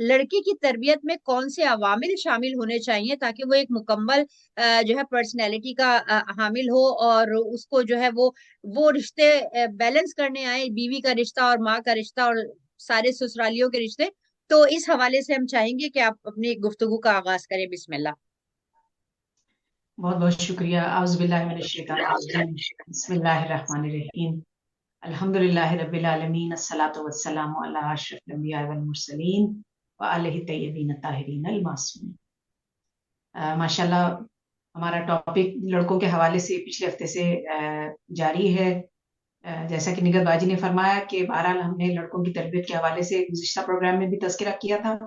لڑکی کی تربیت میں کون سے عوامل شامل ہونے چاہیے تاکہ وہ ایک مکمل جو ہے پرسنالٹی کا حامل ہو، اور اس کو جو ہے وہ رشتے بیلنس کرنے آئے، بیوی کا رشتہ اور ماں کا رشتہ اور سارے سسرالیوں کے رشتے. تو اس حوالے سے ہم چاہیں گے کہ آپ اپنی گفتگو کا آغاز کریں. بسم اللہ. بہت بہت شکریہ. اعوذ باللہ من الشیطان الرجیم. بسم اللہ الرحمن الرحیم. الحمد للہ رب العالمین، الصلاۃ والسلام علی اشرف الانبیاء والمرسلین وآلہ الطیبین الطاہرین المعصومین. ماشاء اللہ ہمارا ٹاپک لڑکوں کے حوالے سے پچھلے ہفتے سے جاری ہے. جیسا کہ نگہت باجی نے فرمایا کہ بہرحال ہم نے لڑکوں کی تربیت کے حوالے سے گزشتہ پروگرام میں بھی تذکرہ کیا تھا،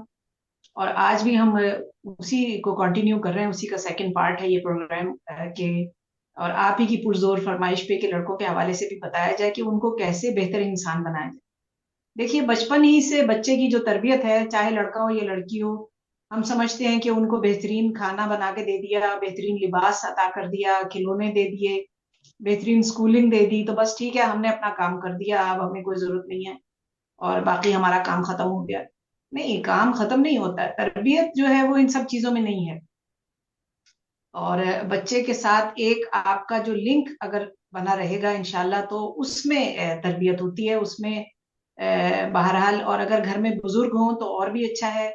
اور آج بھی ہم اسی کو کنٹینیو کر رہے ہیں. اسی کا سیکنڈ پارٹ ہے یہ پروگرام کے، اور آپ ہی کی پرزور فرمائش پہ کہ لڑکوں کے حوالے سے بھی بتایا جائے کہ ان کو کیسے بہتر انسان بنایا جائے. دیکھیے، بچپن ہی سے بچے کی جو تربیت ہے، چاہے لڑکا ہو یا لڑکی ہو، ہم سمجھتے ہیں کہ ان کو بہترین کھانا بنا کے دے دیا، بہترین لباس عطا کر دیا، کھلونے دے دیے، بہترین سکولنگ دے دی، تو بس ٹھیک ہے، ہم نے اپنا کام کر دیا، اب ہمیں کوئی ضرورت نہیں ہے اور باقی ہمارا کام ختم ہو گیا. نہیں، کام ختم نہیں ہوتا ہے. تربیت جو ہے وہ ان سب چیزوں میں نہیں ہے. اور بچے کے ساتھ ایک آپ کا جو لنک اگر بنا رہے گا انشاءاللہ، تو اس میں تربیت ہوتی ہے، اس میں بہرحال. اور اگر گھر میں بزرگ ہوں تو اور بھی اچھا ہے،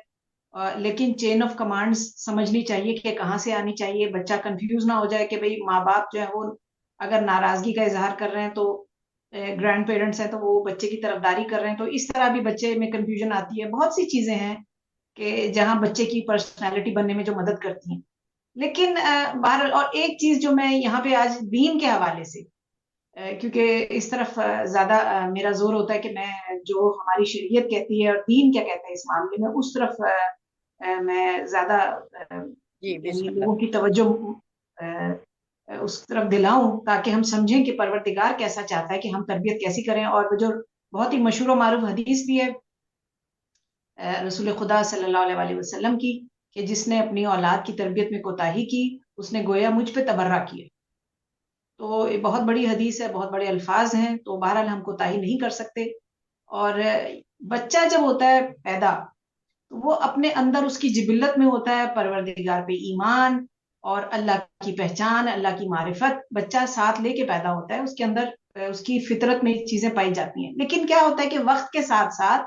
لیکن چین آف کمانڈز سمجھنی چاہیے کہ کہاں سے آنی چاہیے. بچہ کنفیوز نہ ہو جائے کہ بھئی ماں باپ جو ہے وہ اگر ناراضگی کا اظہار کر رہے ہیں تو گرینڈ پیرنٹس ہیں تو وہ بچے کی طرفداری کر رہے ہیں، تو اس طرح بھی بچے میں کنفیوژن آتی ہے. بہت سی چیزیں ہیں کہ جہاں بچے کی پرسنالٹی بننے میں جو مدد کرتی ہیں. لیکن بہرحال، اور ایک چیز جو میں یہاں پہ آج دین کے حوالے سے، کیونکہ اس طرف زیادہ میرا زور ہوتا ہے کہ میں جو ہماری شریعت کہتی ہے اور دین کیا کہتا ہے اس معاملے میں، اس طرف میں زیادہ جی یعنی بسم اللہ. لوگوں کی توجہ اس طرف دلاؤں، تاکہ ہم سمجھیں کہ پروردگار کیسا چاہتا ہے کہ ہم تربیت کیسی کریں. اور جو بہت ہی مشہور و معروف حدیث بھی ہے رسول خدا صلی اللہ علیہ وسلم کی، کہ جس نے اپنی اولاد کی تربیت میں کوتاہی کی، اس نے گویا مجھ پہ تبرہ کیا. تو یہ بہت بڑی حدیث ہے، بہت بڑے الفاظ ہیں، تو بہرحال ہم کوتاہی نہیں کر سکتے. اور بچہ جب ہوتا ہے پیدا، تو وہ اپنے اندر اس کی جبلت میں ہوتا ہے پروردگار پہ ایمان اور اللہ کی پہچان، اللہ کی معرفت. بچہ ساتھ لے کے پیدا ہوتا ہے، اس کے اندر اس کی فطرت میں چیزیں پائی جاتی ہیں. لیکن کیا ہوتا ہے کہ وقت کے ساتھ ساتھ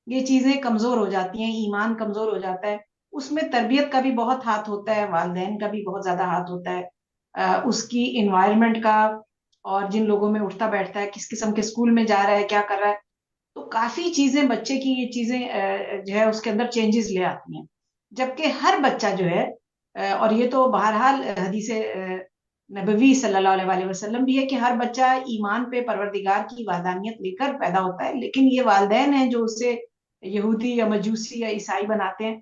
یہ چیزیں کمزور ہو جاتی ہیں، ایمان کمزور ہو جاتا ہے. اس میں تربیت کا بھی بہت ہاتھ ہوتا ہے، والدین کا بھی بہت زیادہ ہاتھ ہوتا ہے، اس کی انوائرمنٹ کا، اور جن لوگوں میں اٹھتا بیٹھتا ہے، کس قسم کے اسکول میں جا رہا ہے، کیا کر رہا ہے. تو کافی چیزیں بچے کی یہ چیزیں جو ہے اس کے اندر چینجز لے آتی ہیں. جبکہ ہر بچہ جو ہے، اور یہ تو بہرحال حدیث نبوی صلی اللہ علیہ وسلم بھی ہے کہ ہر بچہ ایمان پہ پروردگار کی وحدانیت لے کر پیدا ہوتا ہے، لیکن یہ والدین ہیں جو اسے یہودی یا مجوسی یا عیسائی بناتے ہیں.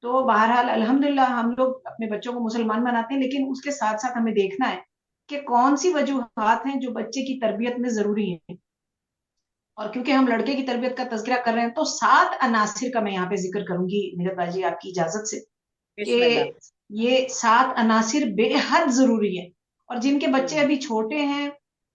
تو بہرحال الحمدللہ ہم لوگ اپنے بچوں کو مسلمان بناتے ہیں، لیکن اس کے ساتھ ساتھ ہمیں دیکھنا ہے کہ کون سی وجوہات ہیں جو بچے کی تربیت میں ضروری ہیں. اور کیونکہ ہم لڑکے کی تربیت کا تذکرہ کر رہے ہیں، تو 7 عناصر کا میں یہاں پہ ذکر کروں گی نگہت باجی آپ کی اجازت سے، کہ بسم اللہ. یہ 7 عناصر بے حد ضروری ہیں. اور جن کے بچے ابھی چھوٹے ہیں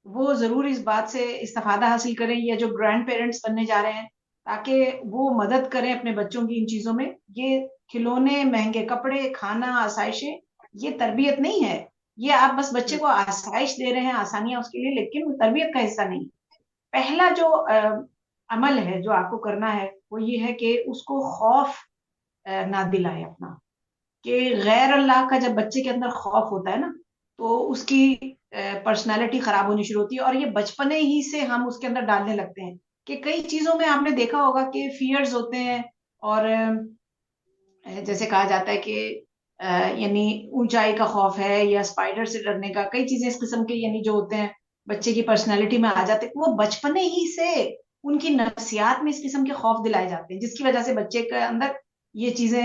وہ ضرور اس بات سے استفادہ حاصل کریں، یا جو گرینڈ پیرنٹس بننے جا رہے ہیں، تاکہ وہ مدد کریں اپنے بچوں کی ان چیزوں میں. یہ کھلونے، مہنگے کپڑے، کھانا، آسائشیں، یہ تربیت نہیں ہے. یہ آپ بس بچے کو آسائش دے رہے ہیں، آسانیاں اس کے لیے، لیکن وہ تربیت کا حصہ نہیں. پہلا جو عمل ہے جو آپ کو کرنا ہے وہ یہ ہے کہ اس کو خوف نہ دلائے اپنا. کہ غیر اللہ کا جب بچے کے اندر خوف ہوتا ہے نا، تو اس کی پرسنالٹی خراب ہونی شروع ہوتی ہے. اور یہ بچپنے ہی سے ہم اس کے اندر ڈالنے لگتے ہیں کہ کئی چیزوں میں آپ نے دیکھا ہوگا کہ فیئرز ہوتے ہیں، اور جیسے کہا جاتا ہے کہ یعنی اونچائی کا خوف ہے یا اسپائڈر سے ڈرنے کا، کئی چیزیں اس قسم کے یعنی جو ہوتے ہیں بچے کی پرسنالٹی میں آ جاتے ہیں. وہ بچپنے ہی سے ان کی نفسیات میں اس قسم کے خوف دلائے جاتے ہیں، جس کی وجہ سے بچے کے اندر یہ چیزیں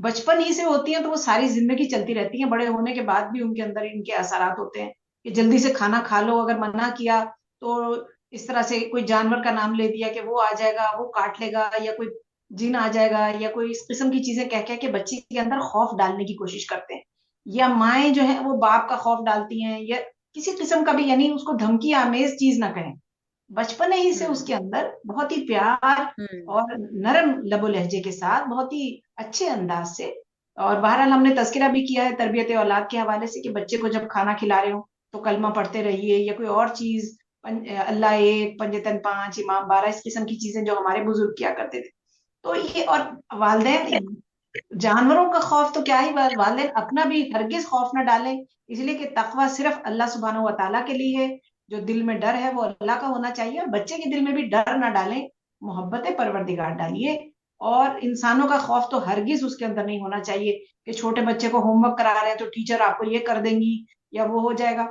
بچپن ہی سے ہوتی ہیں، تو وہ ساری زندگی چلتی رہتی ہیں. بڑے ہونے کے بعد بھی ان کے اندر ان کے اثرات ہوتے ہیں کہ جلدی سے کھانا کھا لو، اگر منع کیا تو اس طرح سے کوئی جانور کا نام لے دیا کہ وہ آ جائے گا، وہ کاٹ لے گا، یا کوئی جن آ جائے گا، یا کوئی اس قسم کی چیزیں کہہ کے بچے کے اندر خوف ڈالنے کی کوشش کرتے ہیں. یا مائیں جو ہیں وہ باپ کا خوف ڈالتی ہیں، یا کسی قسم کا بھی، یعنی اس کو دھمکی آمیز چیز نہ کہیں، بچپنے ہی سے اس کے اندر بہت ہی پیار اور نرم لب و لہجے کے ساتھ بہت ہی اچھے انداز سے. اور بہرحال ہم نے تذکرہ بھی کیا ہے تربیت اولاد کے حوالے سے کہ بچے کو جب کھانا کھلا رہے ہو تو کلمہ پڑھتے رہیے یا کوئی اور چیز، اللہ ایک، پنجتن پانچ، امام 12، اس قسم کی چیزیں جو ہمارے بزرگ کیا کرتے تھے. تو یہ، اور والدین، جانوروں کا خوف تو کیا ہی، والدین اپنا بھی ہرگز خوف نہ ڈالیں، اس لیے کہ تقوی صرف اللہ سبحانہ و تعالیٰ کے لیے ہے. جو دل میں ڈر ہے وہ اللہ کا ہونا چاہیے، اور بچے کے دل میں بھی ڈر نہ ڈالیں، محبت پروردگار ڈالیے. اور انسانوں کا خوف تو ہرگز اس کے اندر نہیں ہونا چاہیے کہ چھوٹے بچے کو ہوم ورک کرا رہے ہیں تو ٹیچر آپ کو یہ کر دیں گی یا وہ ہو جائے گا.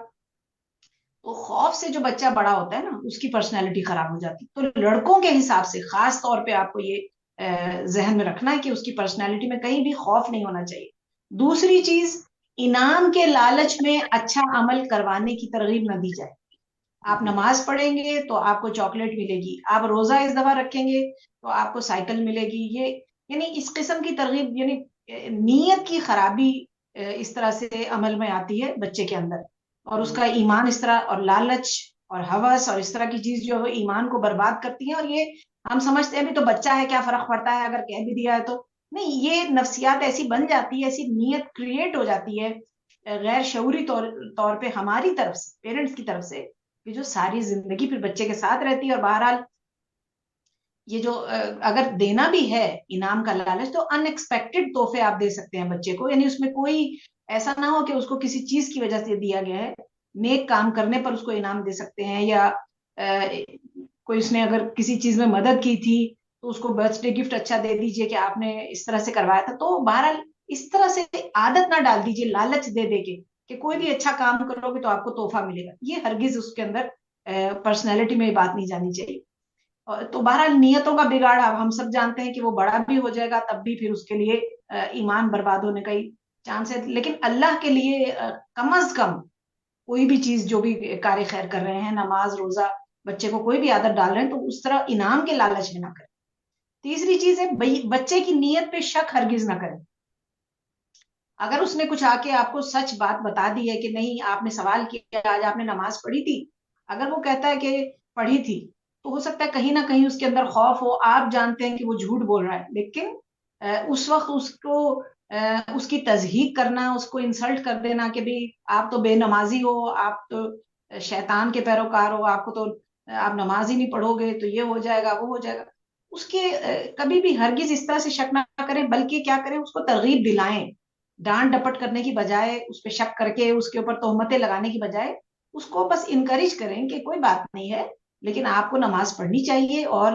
تو خوف سے جو بچہ بڑا ہوتا ہے نا، اس کی پرسنالٹی خراب ہو جاتی. تو لڑکوں کے حساب سے خاص طور پہ آپ کو یہ ذہن میں رکھنا ہے کہ اس کی پرسنالٹی میں کہیں بھی خوف نہیں ہونا چاہیے. دوسری چیز، انعام کے لالچ میں اچھا عمل کروانے کی ترغیب نہ دی جائے. آپ نماز پڑھیں گے تو آپ کو چاکلیٹ ملے گی، آپ روزہ اس دفعہ رکھیں گے تو آپ کو سائیکل ملے گی. یہ یعنی اس قسم کی ترغیب، یعنی نیت کی خرابی اس طرح سے عمل میں آتی ہے بچے کے اندر، اور اس کا ایمان اس طرح، اور لالچ اور ہوس اور اس طرح کی چیز جو ہے ایمان کو برباد کرتی ہے. اور یہ ہم سمجھتے ہیں ابھی تو بچہ ہے، کیا فرق پڑتا ہے اگر کہہ بھی دیا ہے تو. نہیں، یہ نفسیات ایسی بن جاتی ہے، ایسی نیت کریٹ ہو جاتی ہے غیر شعوری طور پہ ہماری طرف سے، پیرنٹس کی طرف سے، کہ جو ساری زندگی پھر بچے کے ساتھ رہتی ہے. اور بہرحال یہ جو اگر دینا بھی ہے انعام کا لالچ، تو ان ایکسپیکٹڈ تحفے آپ دے سکتے ہیں بچے کو، یعنی اس میں کوئی ایسا نہ ہو کہ اس کو کسی چیز کی وجہ سے دیا گیا ہے. نیک کام کرنے پر اس کو انعام دے سکتے ہیں، یا کوئی اس نے اگر کسی چیز میں مدد کی تھی تو اس کو برتھ ڈے گفٹ اچھا دے دیجئے کہ آپ نے اس طرح سے کروایا تھا. تو بہرحال اس طرح سے عادت نہ ڈال دیجئے لالچ دے دے کے کہ کوئی بھی اچھا کام کرو گے تو آپ کو تحفہ ملے گا. یہ ہرگز اس کے اندر پرسنالٹی میں یہ بات نہیں جانی چاہیے. تو بہرحال نیتوں کا بگاڑ ہم سب جانتے ہیں کہ وہ بڑا بھی ہو جائے گا تب بھی پھر اس کے لیے ایمان برباد ہونے کا ہی چانس ہے. لیکن اللہ کے لیے کم از کم کوئی بھی چیز جو بھی کار خیر کر رہے ہیں، نماز، روزہ، بچے کو کوئی بھی عادت ڈال رہے ہیں تو اس طرح انعام کے لالچ میں نہ کریں. تیسری چیز ہے بچے کی نیت پہ شک ہرگز نہ کریں. اگر اس نے کچھ آ کے آپ کو سچ بات بتا دی ہے کہ نہیں، آپ نے سوال کیا آج آپ نے نماز پڑھی تھی، اگر وہ کہتا ہے کہ پڑھی تھی، تو ہو سکتا ہے کہیں نہ کہیں اس کے اندر خوف ہو. آپ جانتے ہیں کہ وہ جھوٹ بول رہا ہے، لیکن اس وقت اس کو اس کی تضحیق کرنا، اس کو انسلٹ کر دینا کہ بھی آپ تو بے نمازی ہو، آپ تو شیطان کے پیروکار ہو، آپ کو تو آپ نماز ہی نہیں پڑھو گے تو یہ ہو جائے گا وہ ہو جائے گا، اس کے کبھی بھی ہرگز اس طرح سے شک نہ کریں، بلکہ کیا کریں، اس کو ترغیب دلائیں. ڈانٹ ڈپٹ کرنے کی بجائے، اس پہ شک کر کے اس کے اوپر تہمتیں لگانے کی بجائے اس کو بس انکریج کریں کہ کوئی بات نہیں ہے، لیکن آپ کو نماز پڑھنی چاہیے، اور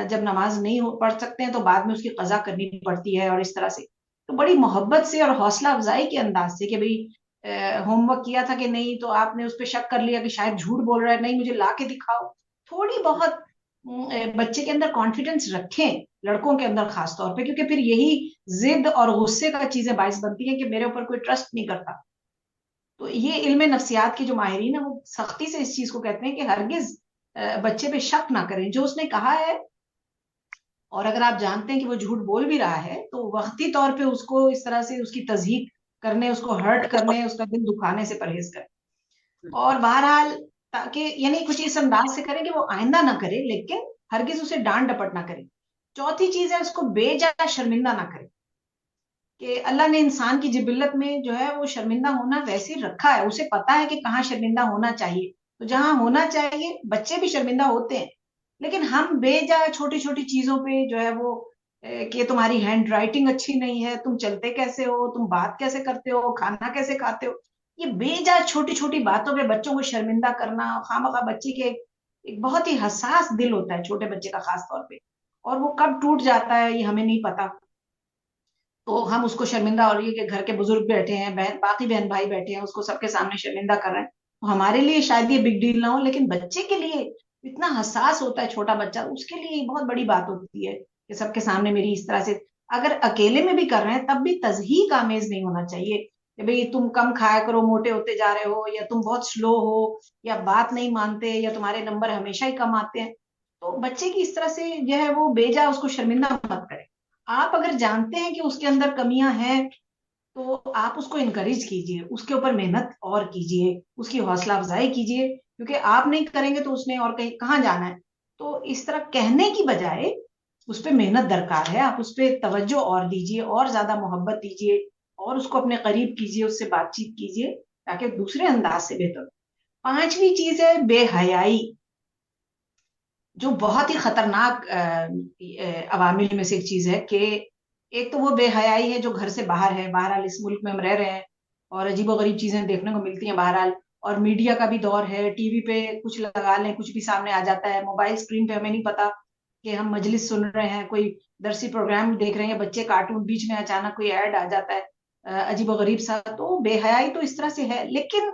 جب نماز نہیں پڑھ سکتے ہیں تو بعد میں اس کی قضا کرنی پڑتی ہے. اور اس طرح سے تو بڑی محبت سے اور حوصلہ افزائی کے انداز سے کہ بھئی ہوم ورک کیا تھا کہ نہیں، تو آپ نے اس پہ شک کر لیا کہ شاید جھوٹ بول رہا ہے، نہیں مجھے لا کے دکھاؤ. تھوڑی بہت بچے کے اندر کانفیڈنس رکھیں، لڑکوں کے اندر خاص طور پہ، کیونکہ پھر یہی ضد اور غصے کا چیزیں باعث بنتی ہیں کہ میرے اوپر کوئی ٹرسٹ نہیں کرتا. تو یہ علم نفسیات کے جو ماہرین ہیں وہ سختی سے اس چیز کو کہتے ہیں کہ ہرگز بچے پہ شک نہ کریں. جو اس نے کہا ہے، اور اگر آپ جانتے ہیں کہ وہ جھوٹ بول بھی رہا ہے، تو وقتی طور پہ اس کو اس طرح سے اس کی تضحیق کرنے، اس کو ہرٹ کرنے، اس کا دل دکھانے سے پرہیز کریں. اور بہرحال تاکہ یعنی کچھ اس انداز سے کریں کہ وہ آئندہ نہ کرے، لیکن ہرگز اسے ڈانٹ ڈپٹ نہ کرے. چوتھی چیز ہے، اس کو بے جا شرمندہ نہ کرے. کہ اللہ نے انسان کی جبلت میں جو ہے وہ شرمندہ ہونا ویسے رکھا ہے، اسے پتا ہے کہ کہاں شرمندہ ہونا چاہیے، تو جہاں ہونا چاہیے بچے بھی شرمندہ ہوتے ہیں، لیکن ہم بے جا چھوٹی چھوٹی چیزوں پہ جو ہے وہ کہ تمہاری ہینڈ رائٹنگ اچھی نہیں ہے، تم چلتے کیسے ہو، تم بات کیسے کرتے ہو، کھانا کیسے کھاتے ہو، یہ بے جا چھوٹی چھوٹی باتوں پہ بچوں کو شرمندہ کرنا. خواہ بچے کے ایک بہت ہی حساس دل ہوتا ہے چھوٹے بچے کا خاص طور پہ، اور وہ کب ٹوٹ جاتا ہے یہ ہمیں نہیں پتا. تو ہم اس کو شرمندہ، اور یہ کہ گھر کے بزرگ بیٹھے ہیں، باقی بہن بھائی بیٹھے ہیں، اس کو سب کے سامنے شرمندہ کر رہے ہیں. تو ہمارے لیے شاید یہ بگ ڈیل نہ ہو، لیکن بچے کے لیے اتنا حساس ہوتا ہے چھوٹا بچہ، اس کے لیے بہت بڑی بات ہوتی ہے کہ سب کے سامنے میری اس طرح سے. اگر اکیلے میں بھی کر رہے ہیں تب بھی تضحیق آمیز نہیں ہونا چاہیے کہ بھئی تم کم کھایا کرو، موٹے ہوتے جا رہے ہو، یا تم بہت سلو ہو، یا بات نہیں مانتے، یا تمہارے نمبر ہمیشہ ہی کم آتے ہیں. تو بچے کی اس طرح سے جو ہے وہ بے جا اس کو شرمندہ مت کریں. آپ اگر جانتے ہیں کہ اس کے اندر کمیاں ہیں تو آپ اس کو انکریج کیجئے، اس کے اوپر محنت اور کیجئے، اس کی حوصلہ افزائی کیجئے کیونکہ آپ نہیں کریں گے تو اس نے اور کہیں کہاں جانا ہے. تو اس طرح کہنے کی بجائے اس پہ محنت درکار ہے. آپ اس پہ توجہ اور دیجیے اور زیادہ محبت دیجیے اور اس کو اپنے قریب کیجیے, اس سے بات چیت کیجیے تاکہ دوسرے انداز سے بہتر. 5ویں چیز ہے بے حیائی, جو بہت ہی خطرناک عوامل میں سے ایک چیز ہے. کہ ایک تو وہ بے حیائی ہے جو گھر سے باہر ہے. بہرحال اس ملک میں ہم رہ رہے ہیں اور عجیب و غریب چیزیں دیکھنے کو ملتی ہیں بہرحال, اور میڈیا کا بھی دور ہے. ٹی وی پہ کچھ لگا لیں کچھ بھی سامنے آ جاتا ہے. موبائل اسکرین پہ ہمیں نہیں پتا کہ ہم مجلس سن رہے ہیں, کوئی درسی پروگرام دیکھ رہے ہیں, بچے کارٹون, بیچ میں اچانک کوئی ایڈ آ جاتا ہے عجیب و غریب سا. تو بے حیائی تو اس طرح سے ہے. لیکن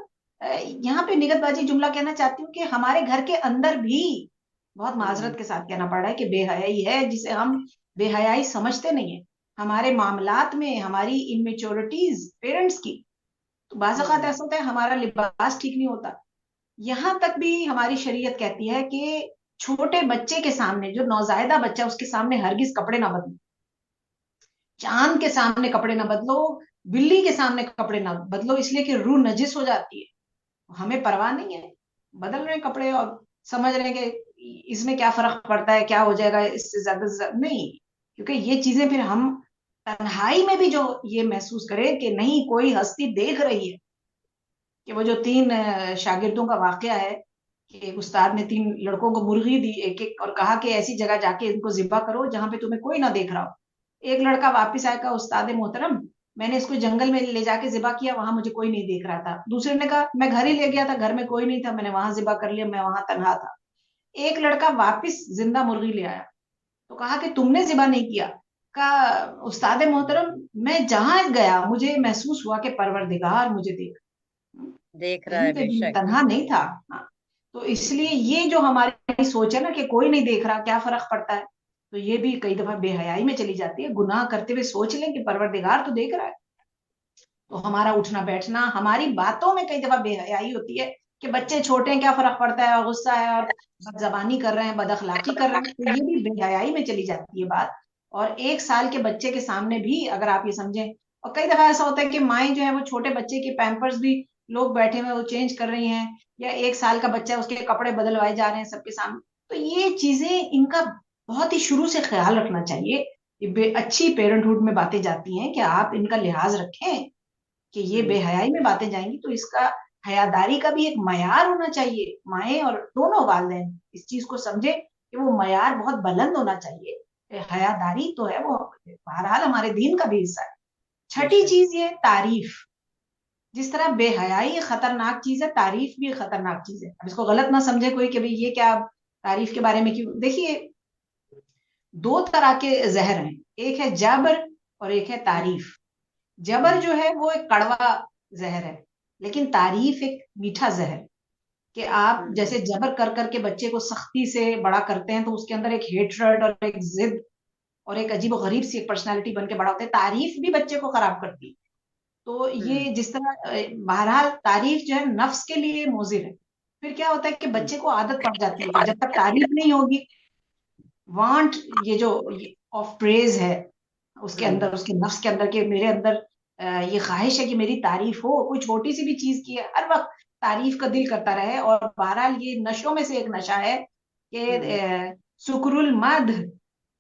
یہاں پہ نگہت بازی جملہ کہنا چاہتی ہوں کہ ہمارے گھر کے اندر بھی بہت معذرت کے ساتھ کہنا پڑ رہا ہے کہ بے حیائی ہے جسے ہم بے حیائی سمجھتے نہیں ہیں. ہمارے معاملات میں ہماری انمیچورٹیز پیرنٹس کی, تو بعض اوقات ایسا ہوتا ہے ہمارا لباس ٹھیک نہیں ہوتا. یہاں تک بھی ہماری شریعت کہتی ہے کہ چھوٹے بچے کے سامنے, جو نوزائیدہ بچہ اس کے سامنے ہرگز کپڑے نہ بدلو. چاند کے سامنے کپڑے نہ بدلو, بلی کے سامنے کپڑے نہ بدلو, اس لیے کہ روح نجس ہو جاتی ہے. ہمیں پرواہ نہیں ہے, بدل رہے ہیں کپڑے اور سمجھ رہے ہیں کہ اس میں کیا فرق پڑتا ہے, کیا ہو جائے گا اس سے زیادہ نہیں. کیونکہ یہ چیزیں پھر ہم تنہائی میں بھی جو یہ محسوس کرے کہ نہیں کوئی ہستی دیکھ رہی ہے. کہ وہ جو 3 شاگردوں کا واقعہ ہے کہ استاد نے 3 لڑکوں کو مرغی دی ایک ایک, اور کہا کہ ایسی جگہ جا کے ان کو ذبح کرو جہاں پہ تمہیں کوئی نہ دیکھ رہا ہو. ایک لڑکا واپس آئے, کہا استاد محترم میں نے اس کو جنگل میں لے جا کے ذبح کیا, وہاں مجھے کوئی نہیں دیکھ رہا تھا. دوسرے نے کہا میں گھر ہی لے گیا تھا, گھر میں کوئی نہیں تھا, میں نے وہاں ذبح کر لیا, میں وہاں تنہا تھا. ایک لڑکا واپس زندہ مرغی لے آیا تو کہا کہ تم نے ذبح نہیں کیا. کہا استاد محترم میں جہاں گیا مجھے محسوس ہوا کہ پروردگار مجھے دیکھ رہا کہیں ہے. پہ بے بھی شک. تنہا نہیں تھا. تو اس لیے یہ جو ہماری سوچ ہے نا کہ کوئی نہیں دیکھ رہا, کیا فرق پڑتا ہے, تو یہ بھی کئی دفعہ بے حیائی میں چلی جاتی ہے. گناہ کرتے ہوئے سوچ لیں کہ پروردگار تو دیکھ رہا ہے. تو ہمارا اٹھنا بیٹھنا, ہماری باتوں میں کئی دفعہ بے حیائی ہوتی ہے کہ بچے چھوٹے ہیں کیا فرق پڑتا ہے, اور غصہ ہے اور بد زبانی کر رہے ہیں, بد اخلاقی کر رہے ہیں, تو یہ بھی بے حیائی میں چلی جاتی ہے بات. اور 1 سال کے بچے کے سامنے بھی اگر آپ یہ سمجھیں, اور کئی دفعہ ایسا ہوتا ہے کہ مائیں جو ہے وہ چھوٹے بچے کے پیمپرز بھی لوگ بیٹھے ہوئے وہ چینج کر رہی ہیں, یا 1 سال کا بچہ اس کے کپڑے بدلوائے جا رہے ہیں سب کے سامنے. تو یہ چیزیں ان کا بہت ہی شروع سے خیال رکھنا چاہیے. اچھی پیرنٹ ہوڈ میں باتیں جاتی ہیں کہ آپ ان کا لحاظ رکھیں کہ یہ بے حیائی میں باتیں جائیں گی, تو اس کا حیاداری کا بھی ایک معیار ہونا چاہیے. مائیں اور دونوں والدین اس چیز کو سمجھے کہ وہ معیار بہت بلند ہونا چاہیے. حیاداری تو ہے وہ بہرحال ہمارے دین کا بھی حصہ ہے. 6ٹھی چیز یہ تعریف. جس طرح بے حیائی خطرناک چیز ہے, تعریف بھی خطرناک چیز ہے. اب اس کو غلط نہ سمجھے کوئی کہ یہ کیا تعریف کے بارے میں کیوں. دیکھیے 2 طرح کے زہر ہیں, ایک ہے جبر اور ایک ہے تعریف. جبر جو ہے وہ ایک کڑوا زہر ہے, لیکن تعریف ایک میٹھا زہر. کہ آپ جیسے جبر کر کر کے بچے کو سختی سے بڑا کرتے ہیں تو اس کے اندر ایک ہیٹرڈ اور ایک ضد اور ایک عجیب و غریب سی ایک پرسنالٹی بن کے بڑا ہوتا ہے. تعریف بھی بچے کو خراب کرتی. تو یہ جس طرح بہرحال تعریف جو ہے نفس کے لیے مضر ہے. پھر کیا ہوتا ہے کہ بچے کو عادت پڑ جاتی ہے کہ جب تک تعریف نہیں ہوگی, وانٹ یہ جو آف پریز ہے اس کے اندر, اس کے نفس کے اندر, کہ میرے اندر یہ خواہش ہے کہ میری تعریف ہو. کوئی چھوٹی سی بھی چیز کی ہے ہر وقت تعریف کا دل کرتا رہے. اور بہرحال یہ نشوں میں سے ایک نشہ ہے کہ سکر المدھ,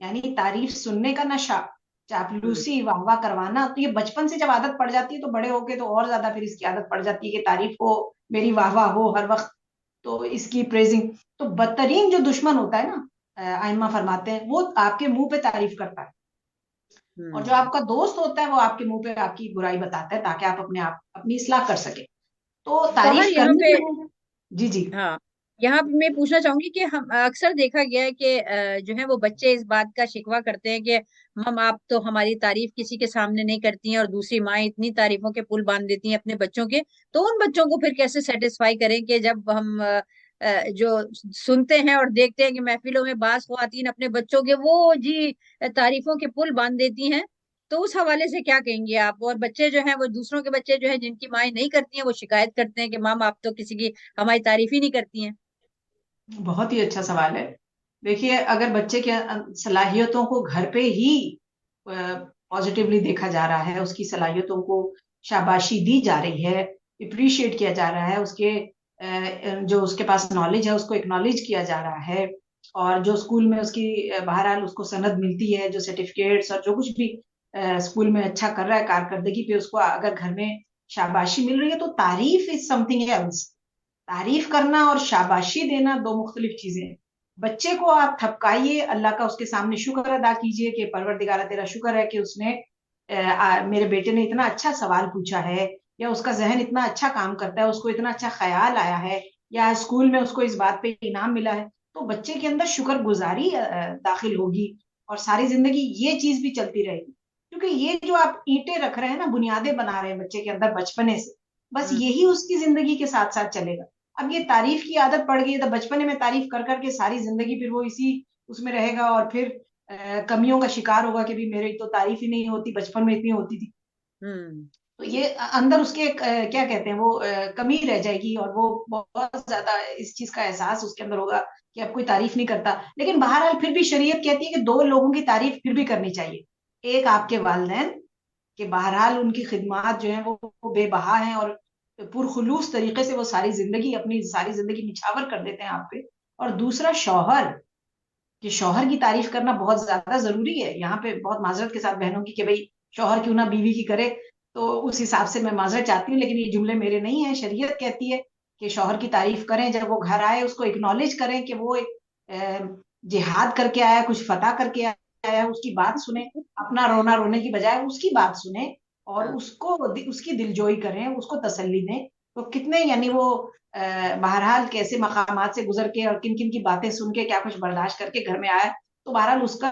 یعنی تعریف سننے کا نشہ, چاپلوسی, واہ واہ کروانا. تو یہ بچپن سے جب عادت پڑ جاتی ہے تو بڑے ہو کے تو اور زیادہ پھر اس کی عادت پڑ جاتی ہے کہ تعریف ہو, میری واہ واہ ہو ہر وقت, تو اس کی پریزنگ. تو بدترین جو دشمن ہوتا ہے نا, ائمہ فرماتے ہیں, وہ آپ کے منہ پہ تعریف کرتا ہے, اور جو آپ کا دوست ہوتا ہے وہ آپ کے منہ پہ آپ کی برائی بتاتا ہے تاکہ آپ اپنی اصلاح کر سکیں. تو طاہر تعریف یہاں کرنی پہ, ہے. جی جی ہاں یہاں پہ میں پوچھنا چاہوں گی کہ ہم اکثر دیکھا گیا ہے کہ جو ہے وہ بچے اس بات کا شکوہ کرتے ہیں کہ مم آپ تو ہماری تعریف کسی کے سامنے نہیں کرتی ہیں, اور دوسری مائیں اتنی تعریفوں کے پل باندھ دیتی ہیں اپنے بچوں کے. تو ان بچوں کو پھر کیسے سیٹسفائی کریں کہ جب ہم جو سنتے ہیں اور دیکھتے ہیں کہ محفلوں میں بعض خواتین اپنے بچوں کے وہ جی تعریفوں کے پل باندھ دیتی ہیں, تو اس حوالے سے کیا کہیں گے آپ؟ اور بچے جو ہیں وہ دوسروں کے بچے جو ہیں جن کی مائیں نہیں کرتی ہیں وہ شکایت کرتے ہیں کہ مام آپ تو کسی کی ہماری تعریف ہی نہیں کرتی ہیں. بہت ہی اچھا سوال ہے. دیکھیے اگر بچے کے صلاحیتوں کو گھر پہ ہی پازیٹیولی دیکھا جا رہا ہے, اس کی صلاحیتوں کو شاباشی دی جا رہی ہے, اپریشیٹ کیا جا رہا ہے, اس کے جو اس کے پاس نالج ہے اس کو اکنالج کیا جا رہا ہے، اور جو اسکول میں اس کی بہرحال اس کو سند ملتی ہے، جو سرٹیفکیٹس اور جو کچھ بھی اسکول میں اچھا کر رہا ہے کارکردگی پہ، اس کو اگر گھر میں شاباشی مل رہی ہے تو تعریف از سم تھنگ ایلس. تعریف کرنا اور شاباشی دینا دو مختلف چیزیں ہیں. بچے کو آپ تھپکائیے، اللہ کا اس کے سامنے شکر ادا کیجئے کہ پروردگارہ تیرا شکر ہے کہ اس نے میرے بیٹے نے اتنا اچھا سوال پوچھا ہے، یا اس کا ذہن اتنا اچھا کام کرتا ہے، اس کو اتنا اچھا خیال آیا ہے، یا اسکول میں اس کو اس بات پہ انعام ملا ہے. تو بچے کے اندر شکر گزاری داخل ہوگی، اور ساری زندگی یہ چیز بھی چلتی رہے گی. کیونکہ یہ جو آپ اینٹیں رکھ رہے ہیں نا، بنیادیں بنا رہے ہیں بچے کے اندر بچپنے سے، بس یہی اس کی زندگی کے ساتھ ساتھ چلے گا. اب یہ تعریف کی عادت پڑ گئی ہے تو بچپنے میں تعریف کر کر کے ساری زندگی پھر وہ اسی اس میں رہے گا، اور پھر کمیوں کا شکار ہوگا کہ بھی میری تو تعریف ہی نہیں ہوتی، بچپن میں اتنی ہوتی تھی. تو یہ اندر اس کے کیا کہتے ہیں وہ کمی رہ جائے گی، اور وہ بہت زیادہ اس چیز کا احساس اس کے اندر ہوگا کہ اب کوئی تعریف نہیں کرتا. لیکن بہرحال پھر بھی شریعت کہتی ہے کہ دو لوگوں کی تعریف پھر بھی کرنی چاہیے. ایک آپ کے والدین، کہ بہرحال ان کی خدمات جو ہیں وہ بے بہا ہیں، اور پرخلوص طریقے سے وہ اپنی ساری زندگی نچھاور کر دیتے ہیں آپ پہ. اور دوسرا شوہر، کہ شوہر کی تعریف کرنا بہت زیادہ ضروری ہے. یہاں پہ بہت معذرت کے ساتھ بہنوں کی کہ بھئی شوہر کیوں نہ بیوی کی کرے، تو اس حساب سے میں معذرت چاہتی ہوں، لیکن یہ جملے میرے نہیں ہیں. شریعت کہتی ہے کہ شوہر کی تعریف کریں، جب وہ گھر آئے اس کو اکنالج کریں کہ وہ جہاد کر کے آیا، کچھ فتح کر کے آیا، اس کی بات سنیں، اپنا رونا رونے کی بجائے اس کی بات سنیں، اور اس کی دلجوئی کریں، اس کو تسلی دیں. تو کتنے یعنی وہ بہرحال کیسے مقامات سے گزر کے اور کن کن کی باتیں سن کے کیا کچھ برداشت کر کے گھر میں آیا. تو بہرحال اس کا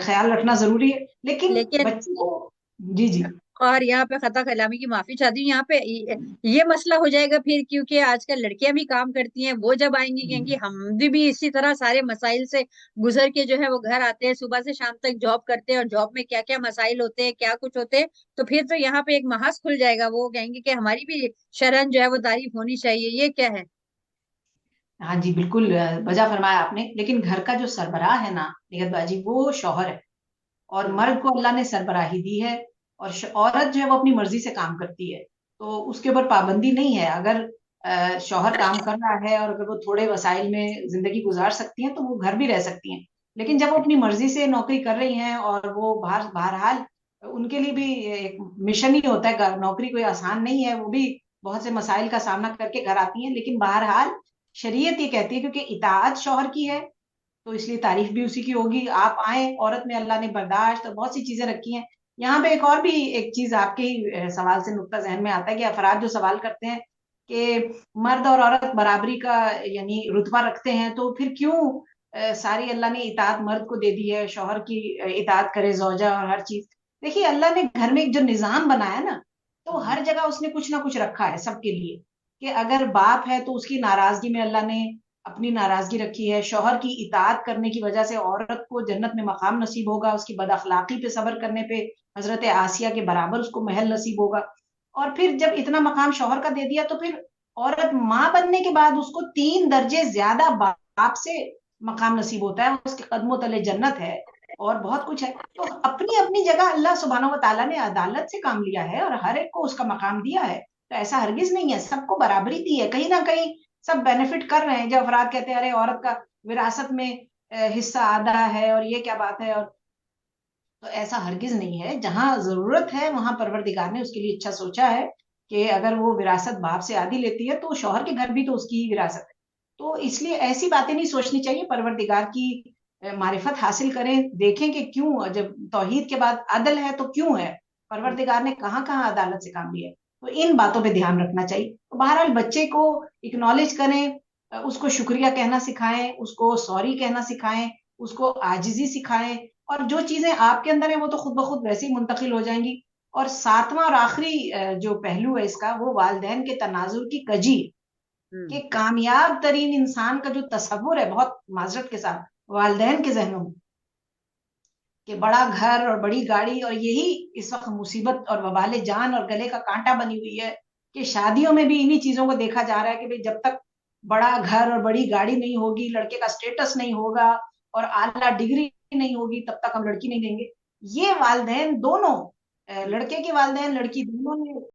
خیال رکھنا ضروری ہے. لیکن لیکن بچے کو جی جی اور یہاں پہ خطا کلامی کی معافی چاہتی ہوں. یہاں پہ یہ مسئلہ ہو جائے گا پھر، کیونکہ آج کل لڑکیاں بھی کام کرتی ہیں، وہ جب آئیں گی کہیں گی ہم بھی اسی طرح سارے مسائل سے گزر کے جو ہے وہ گھر آتے ہیں، صبح سے شام تک جاب کرتے ہیں، اور جاب میں کیا کیا مسائل ہوتے ہیں، کیا کچھ ہوتے ہیں. تو پھر تو یہاں پہ ایک محاذ کھل جائے گا، وہ کہیں گے کہ ہماری بھی شرن جو ہے وہ تعریف ہونی چاہیے. یہ کیا ہے؟ ہاں جی بالکل بجا فرمایا آپ نے. لیکن گھر کا جو سربراہ ہے نا نگہت باجی، وہ شوہر ہے، اور مرد کو اللہ نے سربراہی دی ہے، اور عورت جو ہے وہ اپنی مرضی سے کام کرتی ہے. تو اس کے اوپر پابندی نہیں ہے. اگر شوہر کام کر رہا ہے اور اگر وہ تھوڑے وسائل میں زندگی گزار سکتی ہیں تو وہ گھر بھی رہ سکتی ہیں. لیکن جب وہ اپنی مرضی سے نوکری کر رہی ہیں، اور وہ بہرحال ان کے لیے بھی ایک مشن ہی ہوتا ہے، نوکری کوئی آسان نہیں ہے، وہ بھی بہت سے مسائل کا سامنا کر کے گھر آتی ہیں. لیکن بہرحال شریعت یہ کہتی ہے کیونکہ اطاعت شوہر کی ہے تو اس لیے تعریف بھی اسی کی ہوگی. آپ آئیں، عورت میں اللہ نے برداشت اور بہت سی چیزیں رکھی ہیں. یہاں پہ ایک اور بھی ایک چیز آپ کے ہی سوال سے نقطہ ذہن میں آتا ہے کہ افراد جو سوال کرتے ہیں کہ مرد اور عورت برابری کا یعنی رتبہ رکھتے ہیں، تو پھر کیوں ساری اللہ نے اطاعت مرد کو دے دی ہے، شوہر کی اطاعت کرے زوجہ اور ہر چیز. دیکھیے اللہ نے گھر میں ایک جو نظام بنایا نا، تو ہر جگہ اس نے کچھ نہ کچھ رکھا ہے سب کے لیے. کہ اگر باپ ہے تو اس کی ناراضگی میں اللہ نے اپنی ناراضگی رکھی ہے. شوہر کی اطاعت کرنے کی وجہ سے عورت کو جنت میں مقام نصیب ہوگا، اس کی بد اخلاقی پہ صبر کرنے پہ حضرت آسیہ کے برابر اس کو محل نصیب ہوگا. اور پھر جب اتنا مقام شوہر کا دے دیا تو پھر عورت ماں بننے کے بعد اس کو 3 درجے زیادہ باپ سے مقام نصیب ہوتا ہے، اس کے قدموں تلے جنت ہے اور بہت کچھ ہے. تو اپنی اپنی جگہ اللہ سبحانہ و تعالیٰ نے عدالت سے کام لیا ہے، اور ہر ایک کو اس کا مقام دیا ہے. تو ایسا ہرگز نہیں ہے، سب کو برابری دی ہے. کہیں نہ کہیں سب بینیفٹ کر رہے ہیں. جب افراد کہتے ہیں ارے عورت کا وراثت میں حصہ آدھا ہے اور یہ کیا بات ہے، اور تو ایسا ہرگز نہیں ہے. جہاں ضرورت ہے وہاں پروردگار نے اس کے لیے اچھا سوچا ہے کہ اگر وہ وراثت باپ سے آدھی لیتی ہے تو شوہر کے گھر بھی تو اس کی ہی وراثت ہے. تو اس لیے ایسی باتیں نہیں سوچنی چاہیے. پروردگار کی معرفت حاصل کریں، دیکھیں کہ کیوں جب توحید کے بعد عدل ہے تو کیوں ہے، پروردگار نے کہاں کہاں عدالت سے کام لیا ہے. تو ان باتوں پہ دھیان رکھنا چاہیے. تو بہرحال بچے کو اکنالج کریں، اس کو شکریہ کہنا سکھائیں، اس کو سوری کہنا سکھائیں، اس کو عاجزی سکھائیں. اور جو چیزیں آپ کے اندر ہیں وہ تو خود بخود ویسے ہی منتقل ہو جائیں گی. اور 7واں اور آخری جو پہلو ہے اس کا، وہ والدین کے تناظر کی کجی. کہ کامیاب ترین انسان کا جو تصور ہے بہت معذرت کے ساتھ والدین کے ذہنوں میں، کہ بڑا گھر اور بڑی گاڑی، اور یہی اس وقت مصیبت اور وبال جان اور گلے کا کانٹا بنی ہوئی ہے کہ شادیوں میں بھی انہی چیزوں کو دیکھا جا رہا ہے کہ جب تک بڑا گھر اور بڑی گاڑی نہیں ہوگی، لڑکے کا سٹیٹس نہیں ہوگا اور اعلیٰ ڈگری نہیں ہوگی، تب تک ہم لڑکی نہیں دیں گے. یہ والدین دونوں، لڑکے کے والدین لڑکی دونوں نے